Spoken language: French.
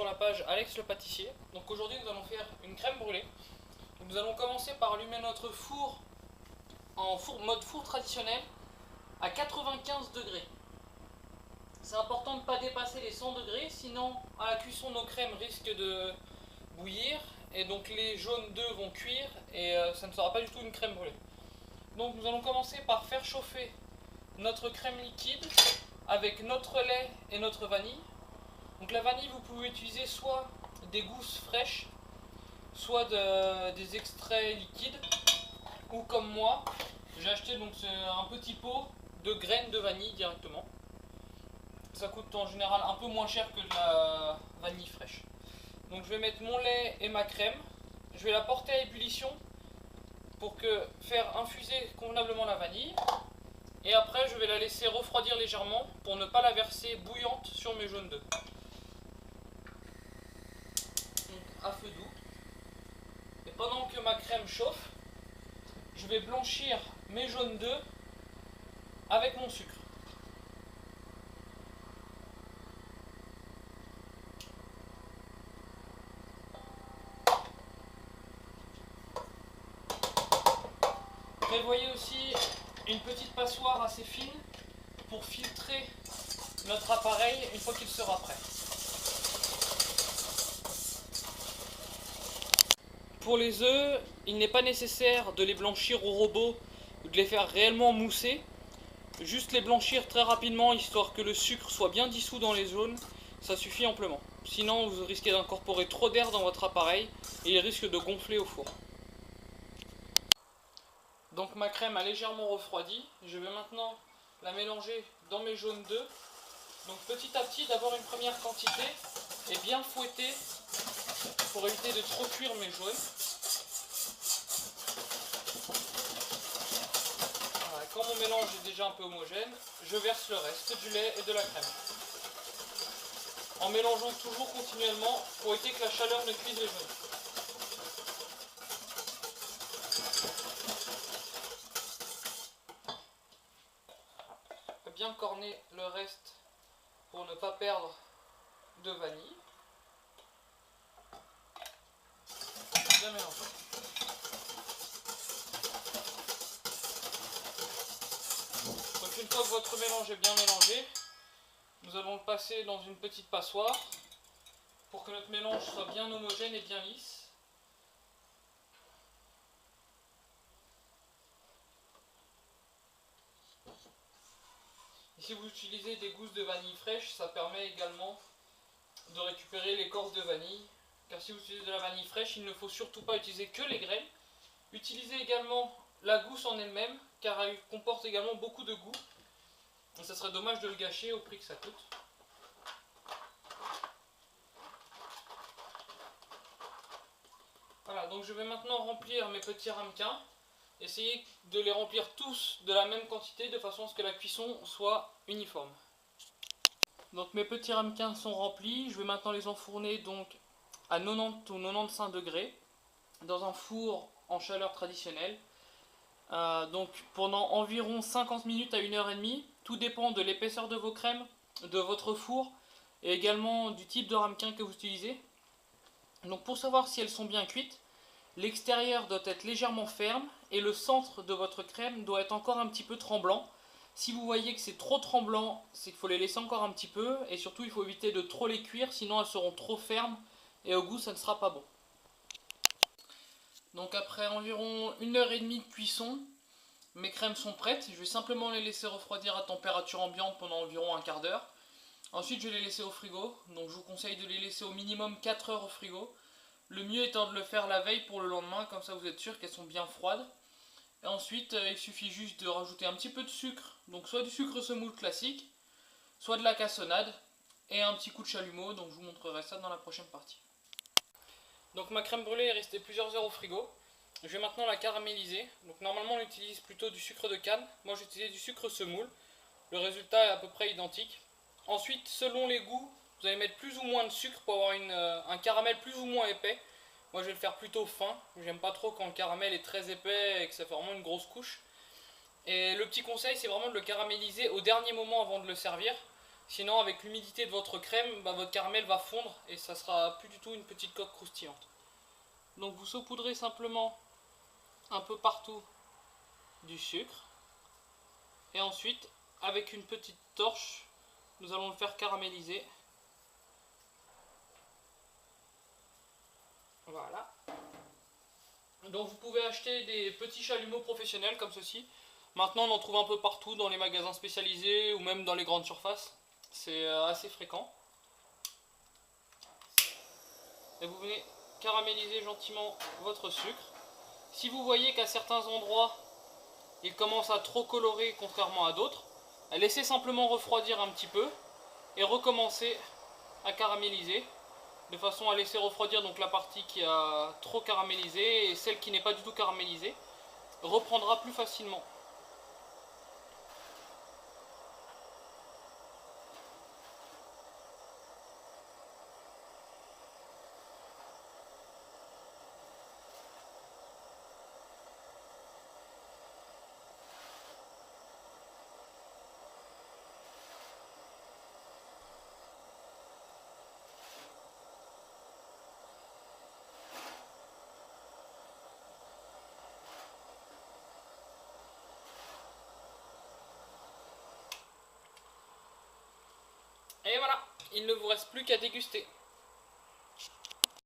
sur la page Alex le pâtissier. Donc aujourd'hui nous allons faire une crème brûlée. Donc nous allons commencer par allumer notre four en mode four traditionnel à 95 degrés. C'est important de ne pas dépasser les 100 degrés, sinon à la cuisson nos crèmes risquent de bouillir et donc les jaunes d'œufs vont cuire et ça ne sera pas du tout une crème brûlée. Donc nous allons commencer par faire chauffer notre crème liquide avec notre lait et notre vanille. Donc la vanille, vous pouvez utiliser soit des gousses fraîches, soit des extraits liquides, ou comme moi, j'ai acheté donc un petit pot de graines de vanille directement. Ça coûte en général un peu moins cher que de la vanille fraîche. Donc je vais mettre mon lait et ma crème, je vais la porter à ébullition pour faire infuser convenablement la vanille. Et après je vais la laisser refroidir légèrement pour ne pas la verser bouillante sur mes jaunes d'œufs. À feu doux. Et pendant que ma crème chauffe, je vais blanchir mes jaunes d'œufs avec mon sucre. Prévoyez aussi une petite passoire assez fine pour filtrer notre appareil une fois qu'il sera prêt. Pour les œufs, il n'est pas nécessaire de les blanchir au robot ou de les faire réellement mousser. Juste les blanchir très rapidement histoire que le sucre soit bien dissous dans les jaunes, ça suffit amplement. Sinon vous risquez d'incorporer trop d'air dans votre appareil et il risque de gonfler au four. Donc ma crème a légèrement refroidi, je vais maintenant la mélanger dans mes jaunes d'œufs. Donc petit à petit, d'abord une première quantité et bien fouetter pour éviter de trop cuire mes jaunes. Voilà, quand mon mélange est déjà un peu homogène, je verse le reste du lait et de la crème. En mélangeant toujours continuellement pour éviter que la chaleur ne cuise les jaunes. Bien corner le reste pour ne pas perdre de vanille. Bien mélanger. Donc une fois que votre mélange est bien mélangé, nous allons le passer dans une petite passoire pour que notre mélange soit bien homogène et bien lisse. Si vous utilisez des gousses de vanille fraîche, ça permet également de récupérer l'écorce de vanille. Car si vous utilisez de la vanille fraîche, il ne faut surtout pas utiliser que les graines. Utilisez également la gousse en elle-même, car elle comporte également beaucoup de goût. Et ça serait dommage de le gâcher au prix que ça coûte. Voilà, donc je vais maintenant remplir mes petits ramequins. Essayez de les remplir tous de la même quantité de façon à ce que la cuisson soit uniforme. Donc mes petits ramequins sont remplis, je vais maintenant les enfourner donc à 90 ou 95 degrés dans un four en chaleur traditionnelle. Donc pendant environ 50 minutes à 1h30, tout dépend de l'épaisseur de vos crèmes, de votre four et également du type de ramequin que vous utilisez. Donc pour savoir si elles sont bien cuites, l'extérieur doit être légèrement ferme et le centre de votre crème doit être encore un petit peu tremblant. Si vous voyez que c'est trop tremblant, c'est qu'il faut les laisser encore un petit peu et surtout il faut éviter de trop les cuire, sinon elles seront trop fermes et au goût ça ne sera pas bon. Donc après environ 1h30 de cuisson, mes crèmes sont prêtes. Je vais simplement les laisser refroidir à température ambiante pendant environ un quart d'heure. Ensuite je vais les laisser au frigo, donc je vous conseille de les laisser au minimum 4 heures au frigo. Le mieux étant de le faire la veille pour le lendemain, comme ça vous êtes sûr qu'elles sont bien froides. Et ensuite il suffit juste de rajouter un petit peu de sucre, donc soit du sucre semoule classique, soit de la cassonade et un petit coup de chalumeau, donc je vous montrerai ça dans la prochaine partie. Donc ma crème brûlée est restée plusieurs heures au frigo. Je vais maintenant la caraméliser. Donc normalement on utilise plutôt du sucre de canne, moi j'utilise du sucre semoule. Le résultat est à peu près identique. Ensuite selon les goûts, vous allez mettre plus ou moins de sucre pour avoir un caramel plus ou moins épais. Moi je vais le faire plutôt fin, j'aime pas trop quand le caramel est très épais et que ça fait vraiment une grosse couche. Et le petit conseil c'est vraiment de le caraméliser au dernier moment avant de le servir. Sinon, avec l'humidité de votre crème, bah, votre caramel va fondre et ça sera plus du tout une petite coque croustillante. Donc vous saupoudrez simplement un peu partout du sucre. Et ensuite, avec une petite torche, nous allons le faire caraméliser. Voilà. Donc vous pouvez acheter des petits chalumeaux professionnels comme ceci. Maintenant on en trouve un peu partout dans les magasins spécialisés ou même dans les grandes surfaces. C'est assez fréquent. Et vous venez caraméliser gentiment votre sucre. Si vous voyez qu'à certains endroits il commence à trop colorer contrairement à d'autres, laissez simplement refroidir un petit peu et recommencer à caraméliser de façon à laisser refroidir donc la partie qui a trop caramélisé et celle qui n'est pas du tout caramélisée reprendra plus facilement. Et voilà, il ne vous reste plus qu'à déguster.